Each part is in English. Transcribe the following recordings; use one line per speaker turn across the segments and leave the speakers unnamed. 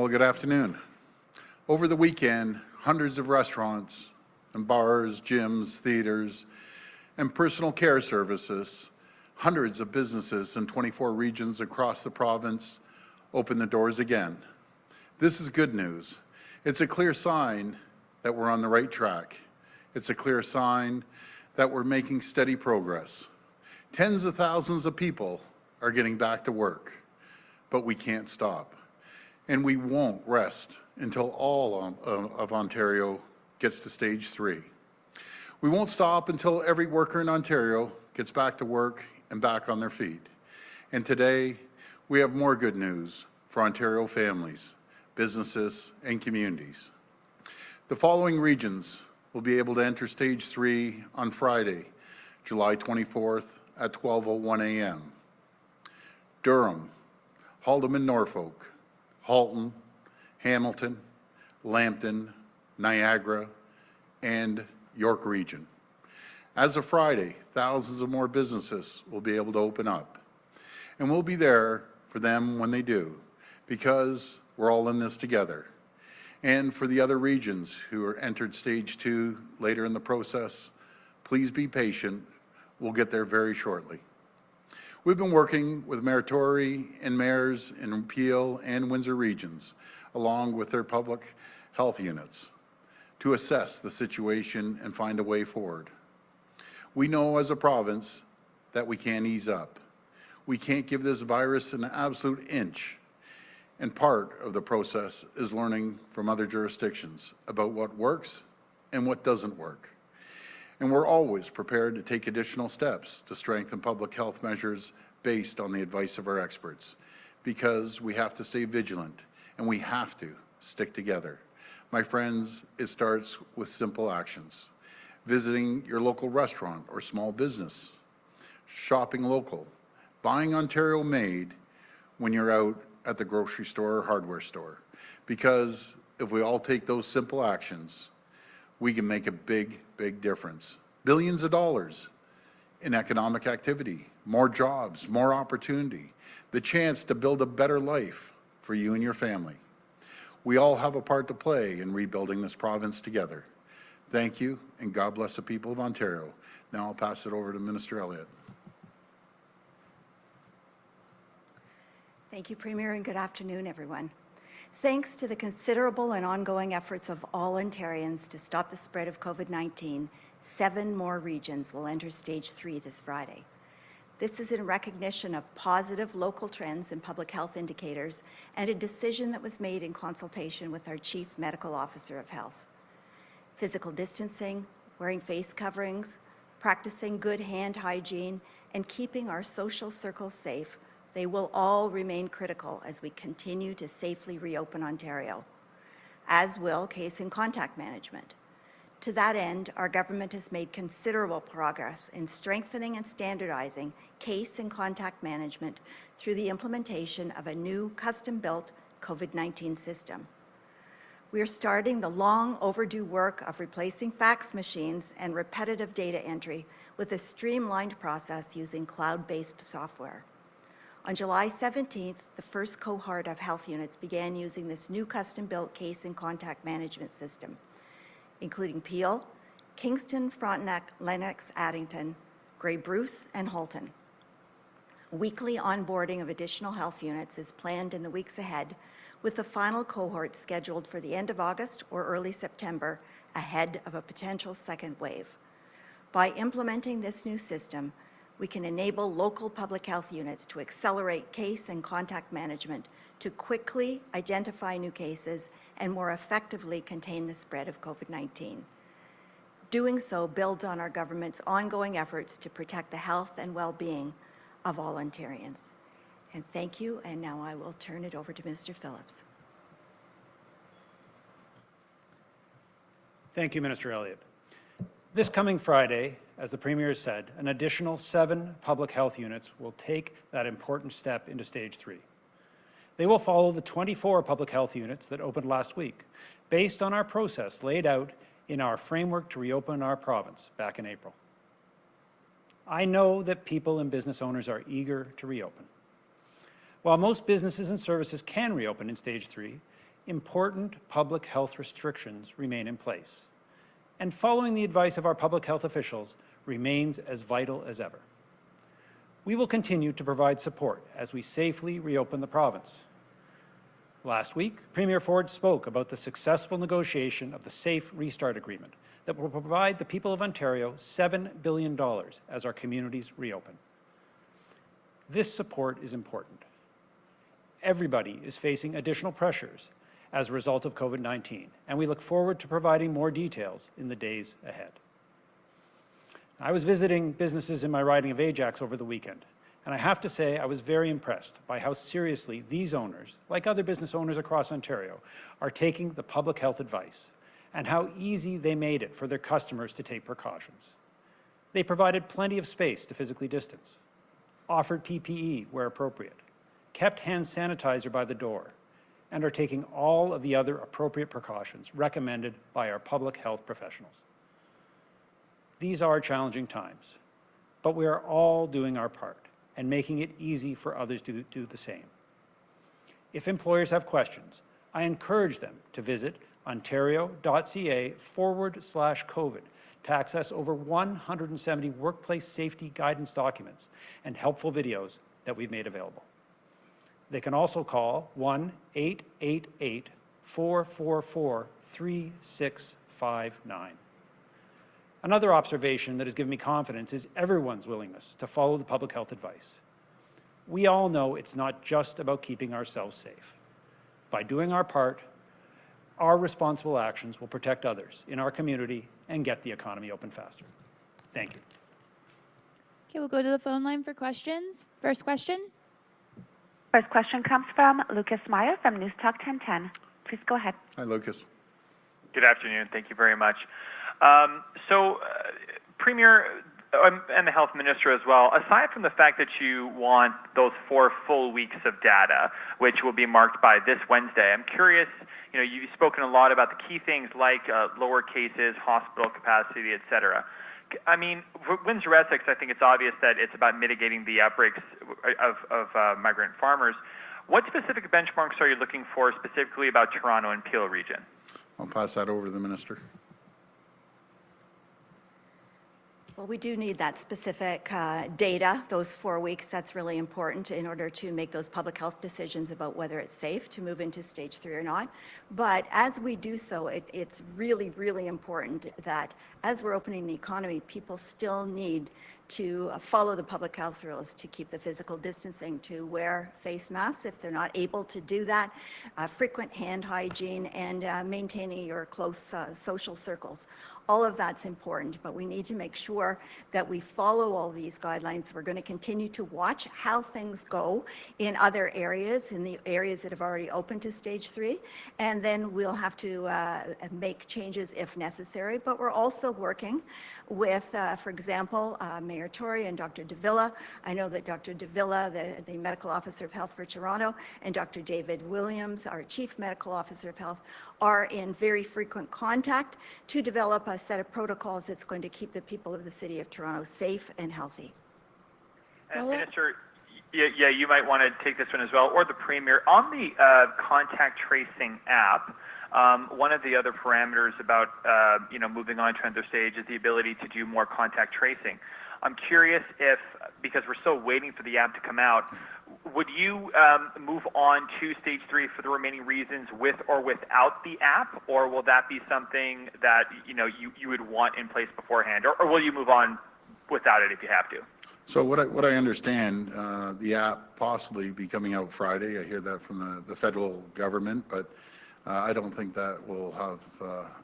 Well, good afternoon. Over the weekend, hundreds of restaurants and bars, gyms, theaters, and personal care services, hundreds of businesses in 24 regions across the province opened the doors again. This is good news. It's a clear sign that we're on the right track. It's a clear sign that we're making steady progress. Tens of thousands of people are getting back to work, but we can't stop. And we won't rest until all of Ontario gets to stage 3. We won't stop until every worker in Ontario gets back to work and back on their feet. And today, we have more good news for Ontario families, businesses, and communities. The following regions will be able to enter stage 3 on Friday, July 24th at 12:01 a.m. Durham, Haldimand, Norfolk, Halton, Hamilton, Lambton, Niagara, and York Region. As of Friday, thousands of more businesses will be able to open up. And we'll be there for them when they do, because we're all in this together. And for the other regions who are entered stage 2 later in the process, please be patient. We'll get there very shortly. We've been working with Mayor Tory and mayors in Peel and Windsor regions, along with their public health units, to assess the situation and find a way forward. We know as a province that we can't ease up. We can't give this virus an absolute inch. And part of the process is learning from other jurisdictions about what works and what doesn't work. And we're always prepared to take additional steps to strengthen public health measures based on the advice of our experts, because we have to stay vigilant and we have to stick together. My friends, it starts with simple actions. Visiting your local restaurant or small business, shopping local, buying Ontario made when you're out at the grocery store or hardware store. Because if we all take those simple actions, we can make a big, big difference. Billions of dollars in economic activity, more jobs, more opportunity, the chance to build a better life for you and your family. We all have a part to play in rebuilding this province together. Thank you, and God bless the people of Ontario. Now I'll pass it over to Minister Elliott.
Thank you, Premier, and good afternoon, everyone. Thanks to the considerable and ongoing efforts of all Ontarians to stop the spread of COVID-19, 7 more regions will enter stage 3 this Friday. This is in recognition of positive local trends in public health indicators and a decision that was made in consultation with our Chief Medical Officer of Health. Physical distancing, wearing face coverings, practicing good hand hygiene, and keeping our social circles safe, they will all remain critical as we continue to safely reopen Ontario, as will case and contact management. To that end, our government has made considerable progress in strengthening and standardizing case and contact management through the implementation of a new custom-built COVID-19 system. We are starting the long overdue work of replacing fax machines and repetitive data entry with a streamlined process using cloud-based software. On July 17th, the first cohort of health units began using this new custom-built case and contact management system, including Peel, Kingston, Frontenac, Lennox, Addington, Grey Bruce, and Halton. Weekly onboarding of additional health units is planned in the weeks ahead, with the final cohort scheduled for the end of August or early September, ahead of a potential second wave. By implementing this new system, we can enable local public health units to accelerate case and contact management to quickly identify new cases and more effectively contain the spread of COVID-19. Doing so builds on our government's ongoing efforts to protect the health and well-being of all Ontarians. And thank you, and now I will turn it over to Mr. Phillips.
Thank you, Minister Elliott. This coming Friday, as the Premier said, an additional 7 public health units will take that important step into stage 3. They will follow the 24 public health units that opened last week, based on our process laid out in our framework to reopen our province back in April. I know that people and business owners are eager to reopen. While most businesses and services can reopen in stage 3, important public health restrictions remain in place, and following the advice of our public health officials remains as vital as ever. We will continue to provide support as we safely reopen the province. Last week, Premier Ford spoke about the successful negotiation of the Safe Restart Agreement that will provide the people of Ontario $7 billion as our communities reopen. This support is important. Everybody is facing additional pressures as a result of COVID-19, and we look forward to providing more details in the days ahead. I was visiting businesses in my riding of Ajax over the weekend, and I have to say I was very impressed by how seriously these owners, like other business owners across Ontario, are taking the public health advice and how easy they made it for their customers to take precautions. They provided plenty of space to physically distance, offered PPE where appropriate, kept hand sanitizer by the door, and are taking all of the other appropriate precautions recommended by our public health professionals. These are challenging times, but we are all doing our part and making it easy for others to do the same. If employers have questions, I encourage them to visit ontario.ca/COVID to access over 170 workplace safety guidance documents and helpful videos that we've made available. They can also call 1-888-444-3659. Another observation that has given me confidence is everyone's willingness to follow the public health advice. We all know it's not just about keeping ourselves safe. By doing our part, our responsible actions will protect others in our community and get the economy open faster. Thank you.
Okay, we'll go to the phone line for questions. First question.
First question comes from Lucas Meyer from News Talk 1010. Please go ahead.
Hi, Lucas.
Good afternoon. Thank you very much. Premier and the Health Minister as well, aside from the fact that you want those 4 full weeks of data, which will be marked by this Wednesday, I'm curious, you've spoken a lot about the key things like lower cases, hospital capacity, et cetera. I mean, for Windsor-Essex, I think it's obvious that it's about mitigating the outbreaks of migrant farmers. What specific benchmarks are you looking for specifically about Toronto and Peel region?
I'll pass that over to the Minister.
Well, we do need that specific data, those 4 weeks. That's really important in order to make those public health decisions about whether it's safe to move into stage 3 or not. But as we do so, it's really, really important that as we're opening the economy, people still need to follow the public health rules, to keep the physical distancing, to wear face masks if they're not able to do that, frequent hand hygiene, and maintaining your close social circles. All of that's important, but we need to make sure that we follow all these guidelines. We're going to continue to watch how things go in other areas, in the areas that have already opened to stage 3, and then we'll have to make changes if necessary. But we're also working with, for example, Mayor Tory and Dr. Davila. I know that Dr. Davila, the Medical Officer of Health for Toronto, and Dr. David Williams, our Chief Medical Officer of Health, are in very frequent contact to develop a set of protocols that's going to keep the people of the City of Toronto safe and healthy.
And Minister, yeah, you might want to take this one as well, or the Premier. On the contact tracing app, one of the other parameters about moving on to another stage is the ability to do more contact tracing. I'm curious if, because we're still waiting for the app to come out, would you move on to stage 3 for the remaining reasons with or without the app, or will that be something that you would want in place beforehand, or will you move on without it if you have to?
So what I understand, the app possibly be coming out Friday. I hear that from the federal government, but I don't think that will have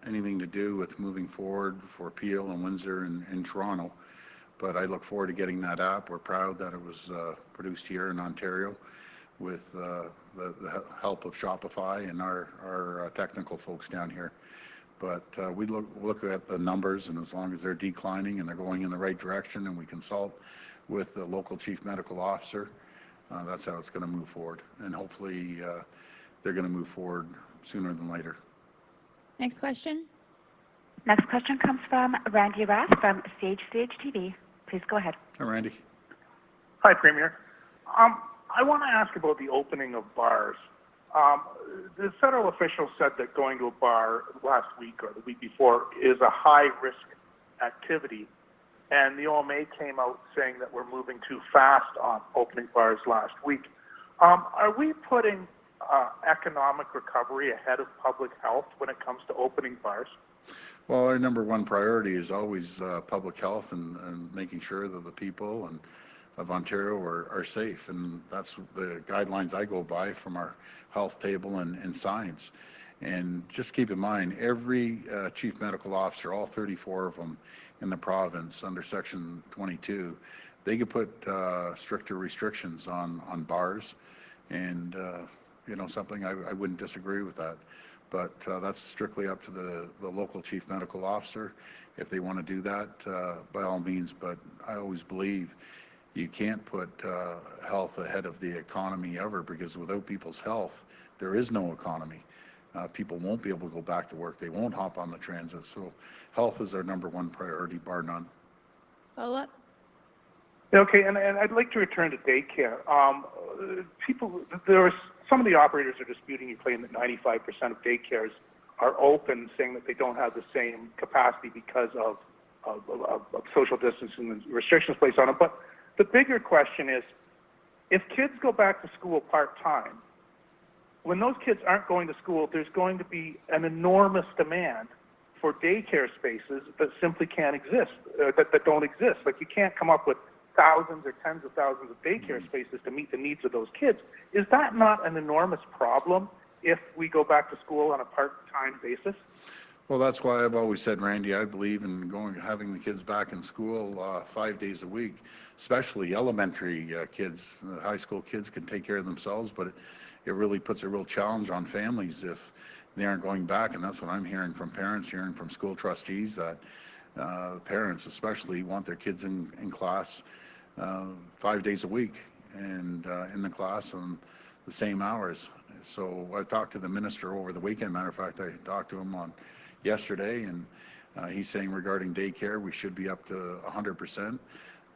anything to do with moving forward for Peel and Windsor and Toronto. But I look forward to getting that app. We're proud that it was produced here in Ontario with the help of Shopify and our technical folks down here. But we look at the numbers, and as long as they're declining and they're going in the right direction, and we consult with the local chief medical officer, that's how it's going to move forward. And hopefully they're going to move forward sooner than later.
Next question.
Next question comes from Randy Rath from Stage TV. Please go ahead.
Hi, Randy.
Hi, Premier. I want to ask about the opening of bars. The federal officials said that going to a bar last week or the week before is a high-risk activity, and the OMA came out saying that we're moving too fast on opening bars last week. Are we putting economic recovery ahead of public health when it comes to opening bars?
Well, our number one priority is always public health and making sure that the people of Ontario are safe, and that's the guidelines I go by from our health table and science. And just keep in mind, every chief medical officer, all 34 of them in the province under Section 22, they could put stricter restrictions on bars, and something I wouldn't disagree with that. But that's strictly up to the local chief medical officer if they want to do that, by all means. But I always believe you can't put health ahead of the economy ever, because without people's health, there is no economy. People won't be able to go back to work. They won't hop on the transit. So health is our number one priority, bar none.
Follow up?
Okay, and I'd like to return to daycare. Some of the operators are disputing you claim that 95% of daycares are open, saying that they don't have the same capacity because of social distancing and restrictions placed on them. But the bigger question is, if kids go back to school part-time, when those kids aren't going to school, there's going to be an enormous demand for daycare spaces that simply can't exist, that don't exist. Like, you can't come up with thousands or tens of thousands of daycare spaces to meet the needs of those kids. Is that not an enormous problem if we go back to school on a part-time basis?
Well, that's why I've always said, Randy, I believe in having the kids back in school 5 days a week, especially elementary kids. High school kids can take care of themselves, but it really puts a real challenge on families if they aren't going back. And that's what I'm hearing from parents, hearing from school trustees, that parents especially want their kids in class 5 days a week and in the class on the same hours. So I talked to the minister over the weekend. Matter of fact, I talked to him on yesterday, and he's saying regarding daycare, we should be up to 100%.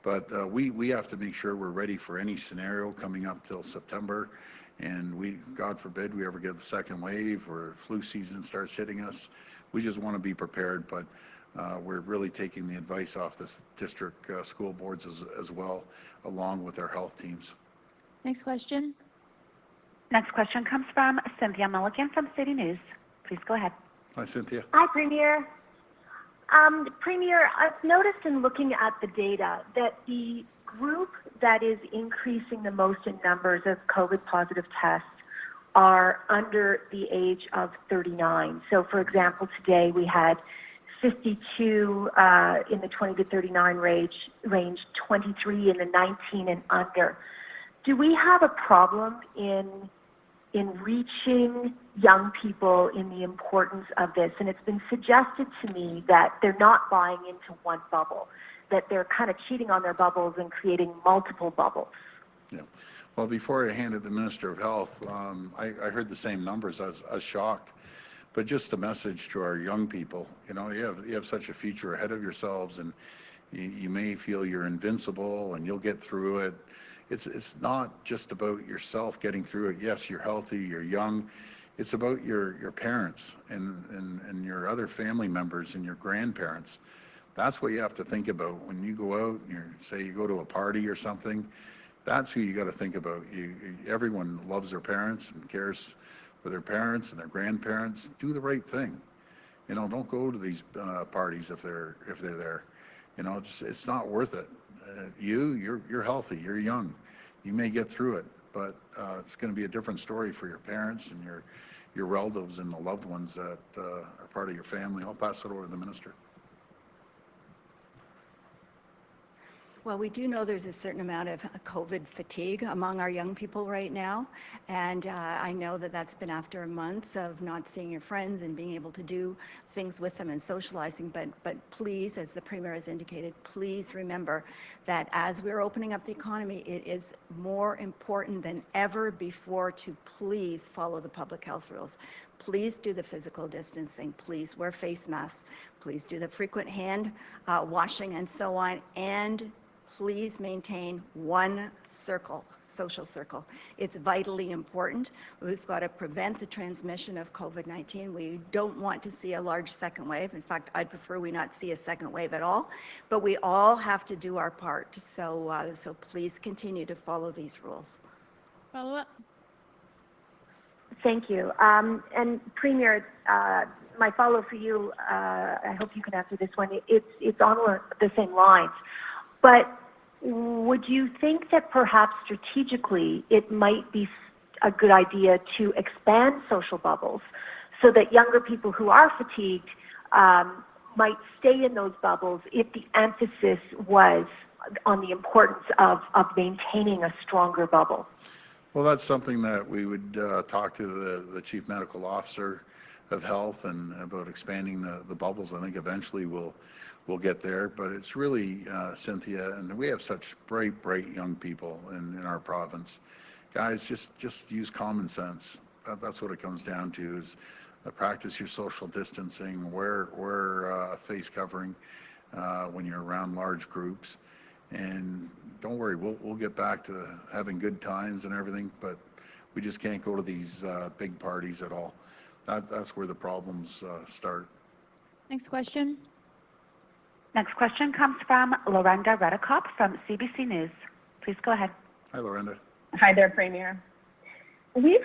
But we have to make sure we're ready for any scenario coming up till September. And God forbid, we ever get the second wave or flu season starts hitting us. We just want to be prepared. But we're really taking the advice off the district school boards as well, along with our health teams.
Next question.
Next question comes from Cynthia Milligan from City News. Please go ahead.
Hi, Cynthia.
Hi, Premier. Premier, I've noticed in looking at the data that the group that is increasing the most in numbers of COVID positive tests are under the age of 39. So, for example, today we had 52 in the 20 to 39 range, 23 in the 19 and under. Do we have a problem in reaching young people in the importance of this? And it's been suggested to me that they're not buying into one bubble, that they're kind of cheating on their bubbles and creating multiple bubbles.
Yeah. Well, before I handed the Minister of Health, I heard the same numbers. I was shocked. But just a message to our young people, you have such a future ahead of yourselves, and you may feel you're invincible and you'll get through it. It's not just about yourself getting through it. Yes, you're healthy, you're young. It's about your parents and your other family members and your grandparents. That's what you have to think about when you go out and say you go to a party or something. That's who you got to think about. Everyone loves their parents and cares for their parents and their grandparents. Do the right thing. Don't go to these parties if they're there. It's not worth it. You're healthy, you're young, you may get through it, but it's going to be a different story for your parents and your relatives and the loved ones that are part of your family. I'll pass it over to the Minister.
Well, we do know there's a certain amount of COVID fatigue among our young people right now, and I know that that's been after months of not seeing your friends and being able to do things with them and socializing, but please, as the Premier has indicated, please remember that as we're opening up the economy, it is more important than ever before to please follow the public health rules. Please do the physical distancing, please wear face masks, please do the frequent hand washing and so on, and please maintain one social circle. It's vitally important. We've got to prevent the transmission of COVID-19. We don't want to see a large second wave. In fact, I'd prefer we not see a second wave at all, but we all have to do our part. So, so please continue to follow these rules.
Follow up.
Thank you. And Premier, my follow for you, I hope you can answer this one. It's on the same lines, but would you think that perhaps strategically it might be a good idea to expand social bubbles so that younger people who are fatigued might stay in those bubbles if the emphasis was on the importance of maintaining a stronger bubble?
Well, that's something that we would talk to the Chief Medical Officer of Health and about expanding the bubbles. I think eventually we'll get there, but it's really, Cynthia, and we have such bright young people in our province. Guys, just use common sense. That's what it comes down to, is practice your social distancing, wear a face covering when you're around large groups. And don't worry, we'll get back to having good times and everything, but we just can't go to these big parties at all. That's where the problems start.
Next question.
Next question comes from Lorenda Redekop from CBC News. Please go ahead.
Hi, Lorenda.
Hi there, Premier. We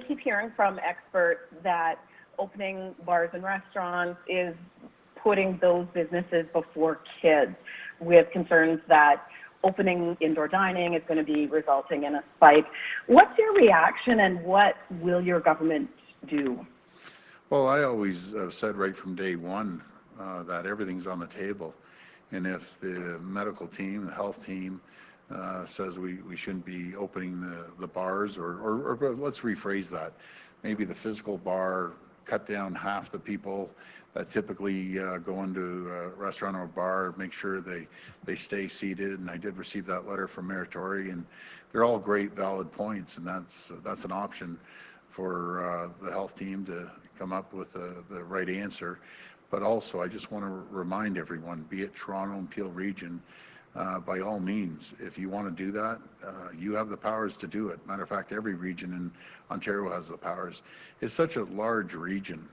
keep hearing from experts that opening bars and restaurants is putting those businesses before kids, with concerns that opening indoor dining is going to be resulting in a spike. What's your reaction, and what will your government do?
Well, I always said right from day one that everything's on the table. And if the medical team, the health team, says we shouldn't be opening the bars, or let's rephrase that. Maybe the physical bar, cut down half the people that typically go into a restaurant or a bar, make sure they stay seated. And I did receive that letter from Mayor Tory, and they're all great, valid points, and that's an option for the health team to come up with the right answer. But also, I just want to remind everyone, be it Toronto and Peel Region, by all means, if you want to do that, you have the powers to do it. Matter of fact, every region in Ontario has the powers. It's such a large region.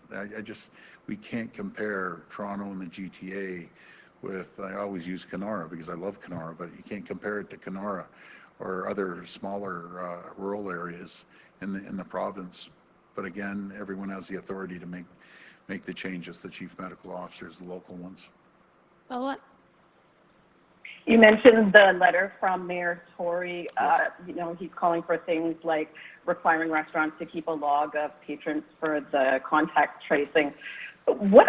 We can't compare Toronto and the GTA with, I always use Kenora because I love Kenora, but you can't compare it to Kenora or other smaller rural areas in the province. But again, everyone has the authority to make the changes, the chief medical officers, the local ones.
Follow up.
You mentioned the letter from Mayor Tory.
Yes.
He's calling for things like requiring restaurants to keep a log of patrons for the contact tracing. What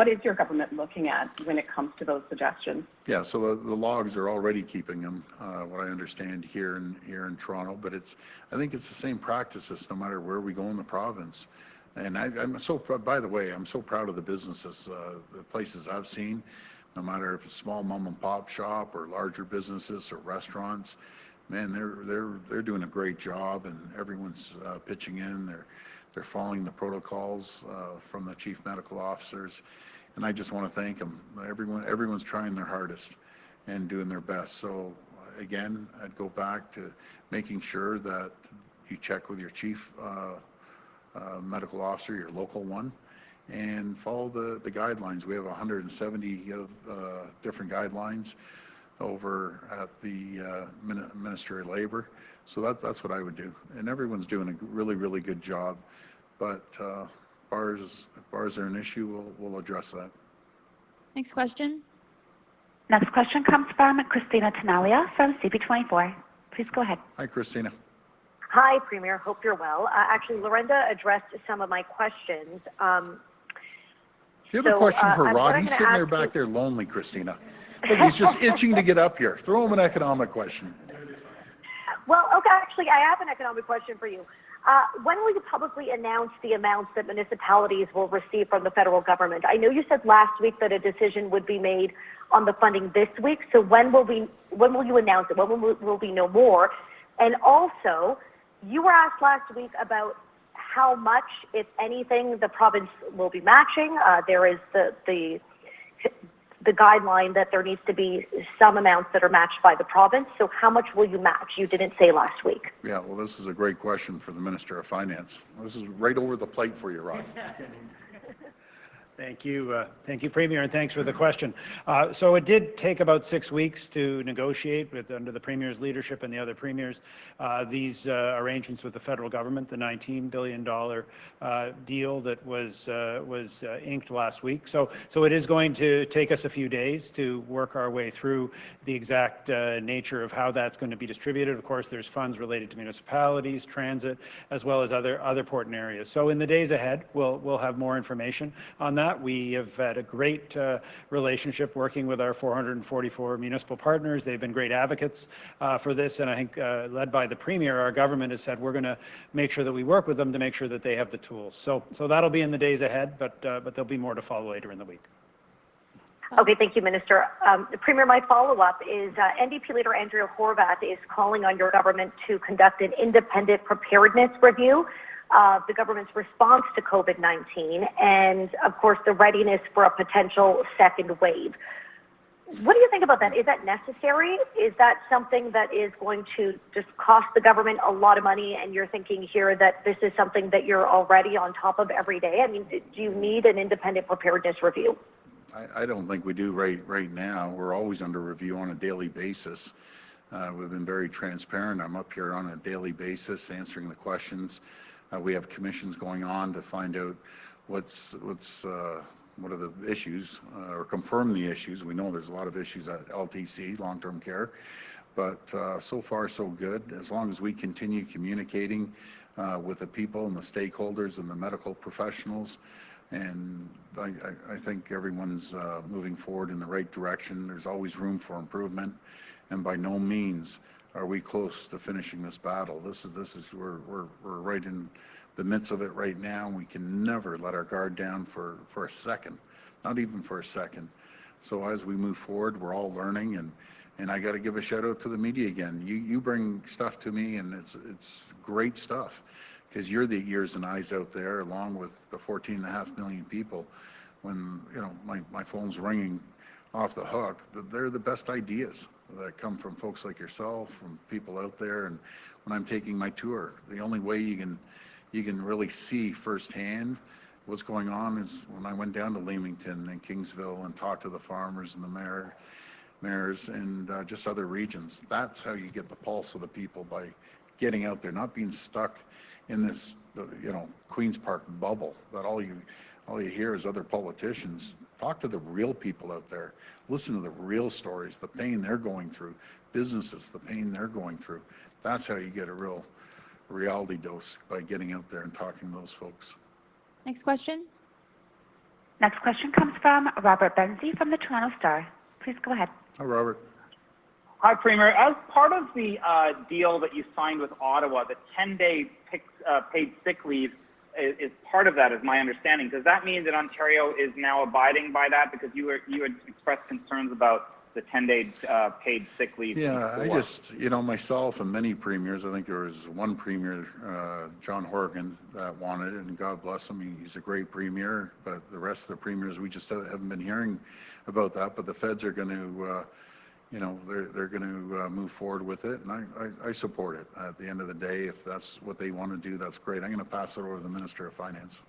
is your government looking at when it comes to those suggestions? Yeah,
so the logs are already keeping them, what I understand here in Toronto, but I think it's the same practices no matter where we go in the province. And by the way, I'm so proud of the businesses, the places I've seen, no matter if it's small mom and pop shop or larger businesses or restaurants. Man, they're doing a great job, and everyone's pitching in. They're following the protocols from the chief medical officers, and I just want to thank them. Everyone's trying their hardest and doing their best. So again, I'd go back to making sure that you check with your chief medical officer, your local one, and follow the guidelines. We have 170 different guidelines over at the Ministry of Labor. So that's what I would do. And everyone's doing a really good job. But bars are an issue, we'll address that.
Next question.
Next question comes from Christina Tanalia from CP24. Please go ahead.
Hi, Christina.
Hi, Premier. Hope you're well. Actually, Lorenda addressed some of my questions.
Do you have a question for Rod? He's sitting there back there lonely, Christina. Look, he's just itching to get up here. Throw him an economic question.
Well, okay, actually, I have an economic question for you. When will you publicly announce the amounts that municipalities will receive from the federal government? I know you said last week that a decision would be made on the funding this week. So when will you announce it? When will we know more? And also, you were asked last week about how much, if anything, the province will be matching. There is the the guideline that there needs to be some amounts that are matched by the province. So how much will you match? You didn't say last week.
Yeah, well, this is a great question for the Minister of Finance. This is right over the plate for you, Rod.
Thank you, Premier, and thanks for the question. So it did take about 6 weeks to negotiate under the Premier's leadership and the other premiers these arrangements with the federal government, the $19 billion deal that was inked last week. So it is going to take us a few days to work our way through the exact nature of how that's going to be distributed. Of course, there's funds related to municipalities, transit, as well as other important areas. So in the days ahead, we'll have more information on that. We have had a great relationship working with our 444 municipal partners. They've been great advocates for this, and I think led by the Premier, our government has said we're going to make sure that we work with them to make sure that they have the tools. So that'll be in the days ahead, but there'll be more to follow later in the week.
Okay, thank you, Minister. Premier, my follow-up is NDP leader Andrea Horwath is calling on your government to conduct an independent preparedness review of the government's response to COVID-19 and, of course, the readiness for a potential second wave. What do you think about that? Is that necessary? Is that something that is going to just cost the government a lot of money, and you're thinking here that this is something that you're already on top of every day? I mean, do you need an independent preparedness review?
I don't think we do right now. We're always under review on a daily basis. We've been very transparent. I'm up here on a daily basis answering the questions. We have commissions going on to find out what are the issues or confirm the issues. We know there's a lot of issues at LTC, long-term care, but so far so good. As long as we continue communicating with the people and the stakeholders and the medical professionals, and I think everyone's moving forward in the right direction. There's always room for improvement, and by no means are we close to finishing this battle. We're right in the midst of it right now. We can never let our guard down for a second, not even for a second. So as we move forward, we're all learning, and I got to give a shout out to the media again. You bring stuff to me, and it's great stuff, because you're the ears and eyes out there, along with the 14.5 million people. When my phone's ringing off the hook, they're the best ideas that come from folks like yourself, from people out there. And when I'm taking my tour, the only way you can really see firsthand what's going on is when I went down to Leamington and Kingsville and talked to the farmers and the mayors and just other regions. That's how you get the pulse of the people, by getting out there, not being stuck in this Queen's Park bubble that all you hear is other politicians. Talk to the real people out there. Listen to the real stories, the pain they're going through, businesses, the pain they're going through. That's how you get a real reality dose, by getting out there and talking to those folks.
Next question.
Next question comes from Robert Benzie from the Toronto Star. Please go ahead.
Hi, Robert.
Hi, Premier. As part of the deal that you signed with Ottawa, the 10-day paid sick leave is part of that, is my understanding. Does that mean that Ontario is now abiding by that? Because you had expressed concerns about the 10-day paid sick leave.
Yeah, I just, myself and many premiers, I think there was one premier, John Horgan, that wanted it, and God bless him, he's a great premier, but the rest of the premiers, we just haven't been hearing about that. But the feds are going to, they're going to move forward with it, and I support it. At the end of the day, if that's what they want to do, that's great. I'm going to pass it over to the Minister of Finance.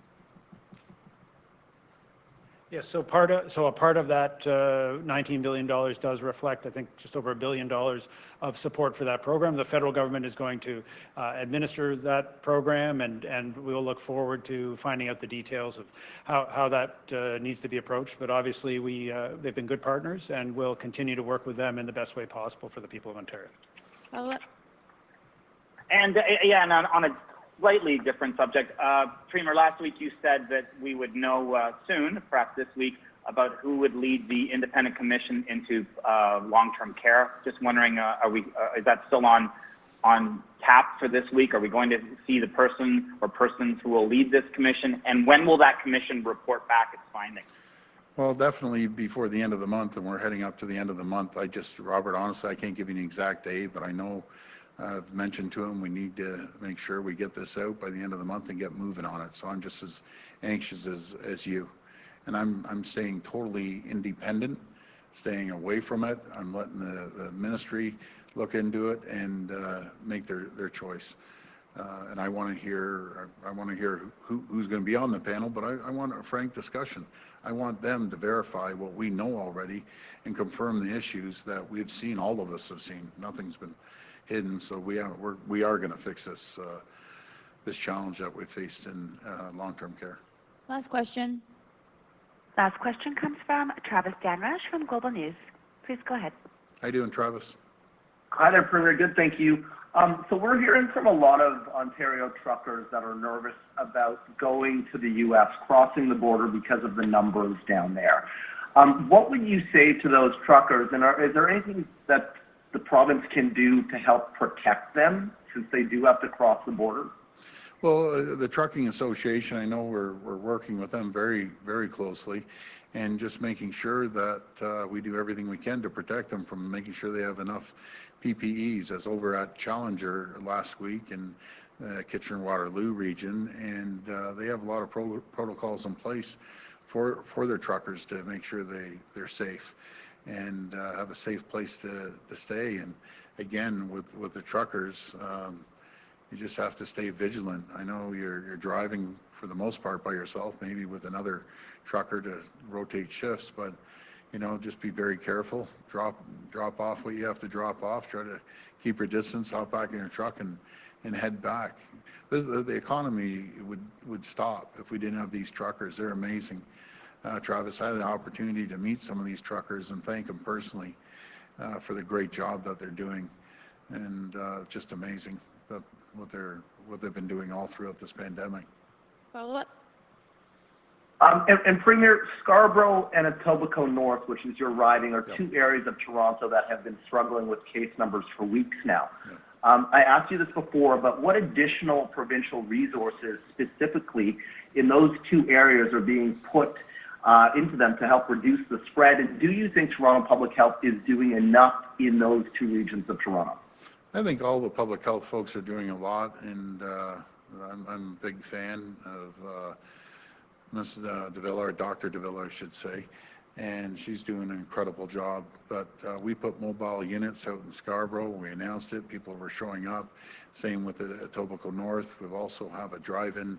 Yes, so a part of that $19 billion does reflect, I think, just over $1 billion of support for that program. The federal government is going to administer that program, and we will look forward to finding out the details of how that needs to be approached. But obviously, they've been good partners, and we'll continue to work with them in the best way possible for the people of Ontario.
And and on a slightly different subject, Premier, last week you said that we would know soon, perhaps this week, about who would lead the independent commission into long-term care. Just wondering, is that still on tap for this week? Are we going to see the person or persons who will lead this commission? And when will that commission report back its findings?
Well, definitely before the end of the month, and we're heading up to the end of the month. Robert, honestly, I can't give you an exact date, but I know I've mentioned to him we need to make sure we get this out by the end of the month and get moving on it. So I'm just as anxious as you. And I'm staying totally independent staying away from it. I'm letting the ministry look into it and make their choice. And I want to hear who's going to be on the panel, but I want a frank discussion. I want them to verify what we know already and confirm the issues that we've seen, all of us have seen. Nothing's been hidden, so we are going to fix this this challenge that we faced in long-term care.
Last question.
Last question comes from Travis Danrush from Global News. Please go ahead.
How you doing, Travis?
Hi there, Premier. Good, thank you. So we're hearing from a lot of Ontario truckers that are nervous about going to the U.S., crossing the border because of the numbers down there. What would you say to those truckers, and is there anything that the province can do to help protect them since they do have to cross the border?
Well, the Trucking Association, I know we're working with them very, very closely, and just making sure that we do everything we can to protect them from making sure they have enough PPEs. As over at Challenger last week in Kitchener-Waterloo region, and they have a lot of protocols in place for their truckers to make sure they're safe and have a safe place to stay. And again, with the truckers, you just have to stay vigilant. I know you're driving for the most part by yourself, maybe with another trucker to rotate shifts, but you know, just be very careful. Drop off what you have to drop off. Try to keep your distance, hop back in your truck and head back. The economy would stop if we didn't have these truckers. They're amazing. Travis, I had the opportunity to meet some of these truckers and thank them personally for the great job that they're doing, and just amazing that what they've been doing all throughout this pandemic.
Follow up.
And Premier, Scarborough and Etobicoke North, which is your riding, are two areas of Toronto that have been struggling with case numbers for weeks now. I asked you this before, but what additional provincial resources specifically in those two areas are being put into them to help reduce the spread? And do you think Toronto Public Health is doing enough in those two regions of Toronto?
I think all the public health folks are doing a lot, and I'm a big fan of Ms. DeVilla, Dr. DeVilla, I should say, and she's doing an incredible job. But we put mobile units out in Scarborough. We announced it. People were showing up. Same with the Etobicoke North. We also have a drive-in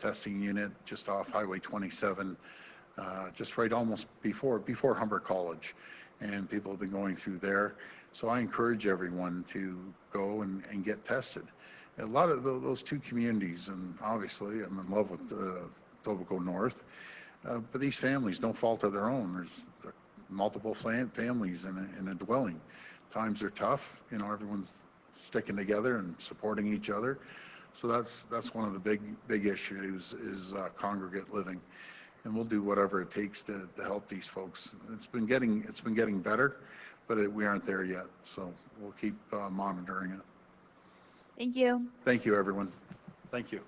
testing unit just off Highway 27, just right almost before Humber College, and people have been going through there. So I encourage everyone to go and get tested. A lot of those two communities, and obviously I'm in love with Etobicoke North, but these families, no fault of their own. There's multiple families in a dwelling. Times are tough, you know, everyone's sticking together and supporting each other. So that's one of the big issues is congregate living, and we'll do whatever it takes to help these folks. It's been getting better, but we aren't there yet. So we'll keep monitoring it.
Thank you.
Thank you, everyone. Thank you.